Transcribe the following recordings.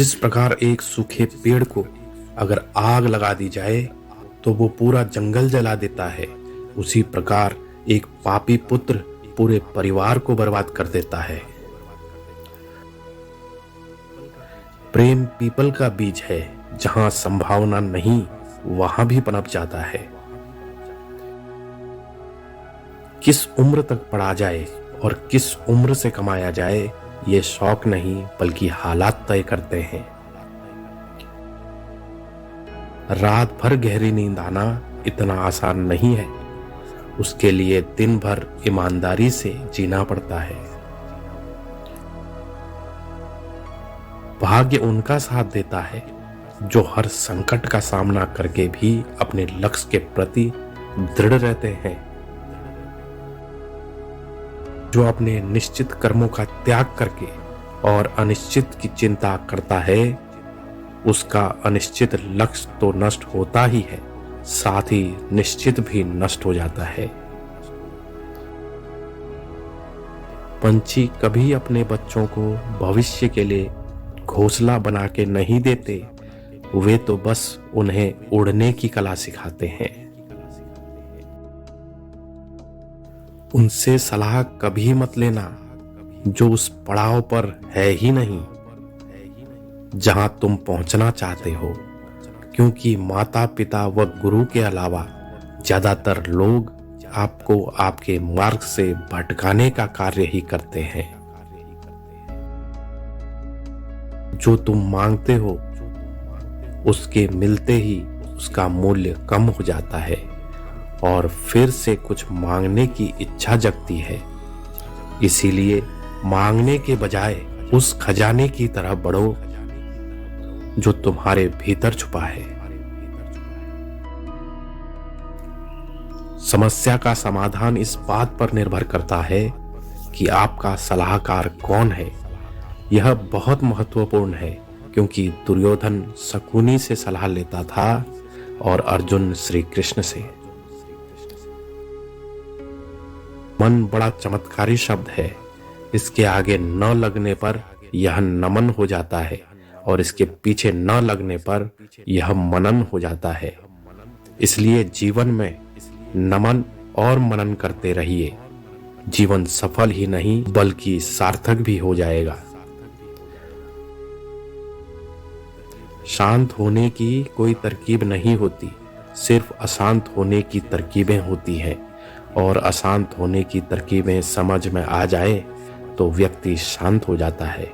जिस प्रकार एक सूखे पेड़ को अगर आग लगा दी जाए तो वो पूरा जंगल जला देता है, उसी प्रकार एक पापी पुत्र पूरे परिवार को बर्बाद कर देता है। प्रेम पीपल का बीज है, जहां संभावना नहीं वहां भी पनप जाता है। किस उम्र तक पढ़ा जाए और किस उम्र से कमाया जाए, ये शौक नहीं बल्कि हालात तय करते हैं। रात भर गहरी नींद आना इतना आसान नहीं है, उसके लिए दिन भर ईमानदारी से जीना पड़ता है। भाग्य उनका साथ देता है जो हर संकट का सामना करके भी अपने लक्ष्य के प्रति दृढ़ रहते हैं। जो अपने निश्चित कर्मों का त्याग करके और अनिश्चित की चिंता करता है, उसका अनिश्चित लक्ष्य तो नष्ट होता ही है, साथ ही निश्चित भी नष्ट हो जाता है। पंछी कभी अपने बच्चों को भविष्य के लिए घोंसला बना के नहीं देते, वे तो बस उन्हें उड़ने की कला सिखाते हैं। उनसे सलाह कभी मत लेना जो उस पड़ाव पर है ही नहीं जहां तुम पहुंचना चाहते हो, क्योंकि माता पिता व गुरु के अलावा ज्यादातर लोग आपको आपके मार्ग से भटकाने का कार्य ही करते हैं। जो तुम मांगते हो उसके मिलते ही उसका मूल्य कम हो जाता है और फिर से कुछ मांगने की इच्छा जगती है। इसीलिए मांगने के बजाय उस खजाने की तरफ बढ़ो जो तुम्हारे भीतर छुपा है। समस्या का समाधान इस बात पर निर्भर करता है कि आपका सलाहकार कौन है। यह बहुत महत्वपूर्ण है, क्योंकि दुर्योधन शकुनी से सलाह लेता था और अर्जुन श्री कृष्ण से। मन बड़ा चमत्कारी शब्द है, इसके आगे न लगने पर यह नमन हो जाता है और इसके पीछे न लगने पर यह मनन हो जाता है। इसलिए जीवन में नमन और मनन करते रहिए, जीवन सफल ही नहीं बल्कि सार्थक भी हो जाएगा। शांत होने की कोई तरकीब नहीं होती, सिर्फ अशांत होने की तरकीबें होती हैं, और अशांत होने की तरकीबें समझ में आ जाए तो व्यक्ति शांत हो जाता है।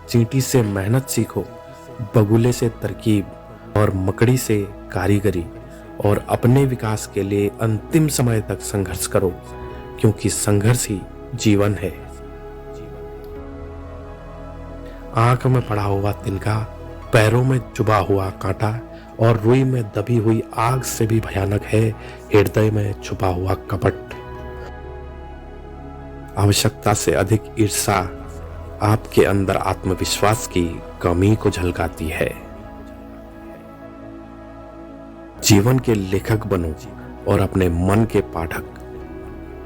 चींटी से मेहनत सीखो, बगुले से तरकीब और मकड़ी से कारीगरी, और अपने विकास के लिए अंतिम समय तक संघर्ष करो, क्योंकि संघर्ष ही जीवन है। आंख में पड़ा हुआ तिनका, पैरों में चुभा हुआ कांटा और रुई में दबी हुई आग से भी भयानक है हृदय में छुपा हुआ कपट। आवश्यकता से अधिक ईर्ष्या आपके अंदर आत्मविश्वास की कमी को झलकाती है। जीवन के लेखक बनो और अपने मन के पाठक,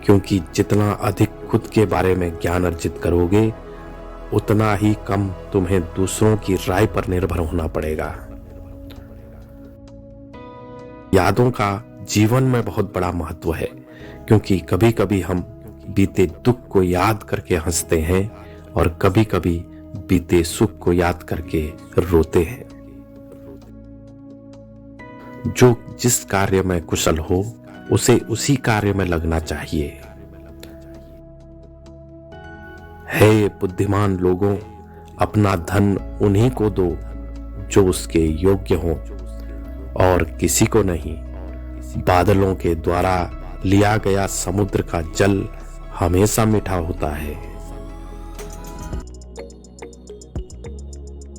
क्योंकि जितना अधिक खुद के बारे में ज्ञान अर्जित करोगे, उतना ही कम तुम्हें दूसरों की राय पर निर्भर होना पड़ेगा। यादों का जीवन में बहुत बड़ा महत्व है, क्योंकि कभी कभी हम बीते दुख को याद करके हंसते हैं और कभी कभी बीते सुख को याद करके रोते हैं। जो जिस कार्य में कुशल हो उसे उसी कार्य में लगना चाहिए। हे बुद्धिमान लोगों, अपना धन उन्हीं को दो जो उसके योग्य हों और किसी को नहीं। बादलों के द्वारा लिया गया समुद्र का जल हमेशा मीठा होता है।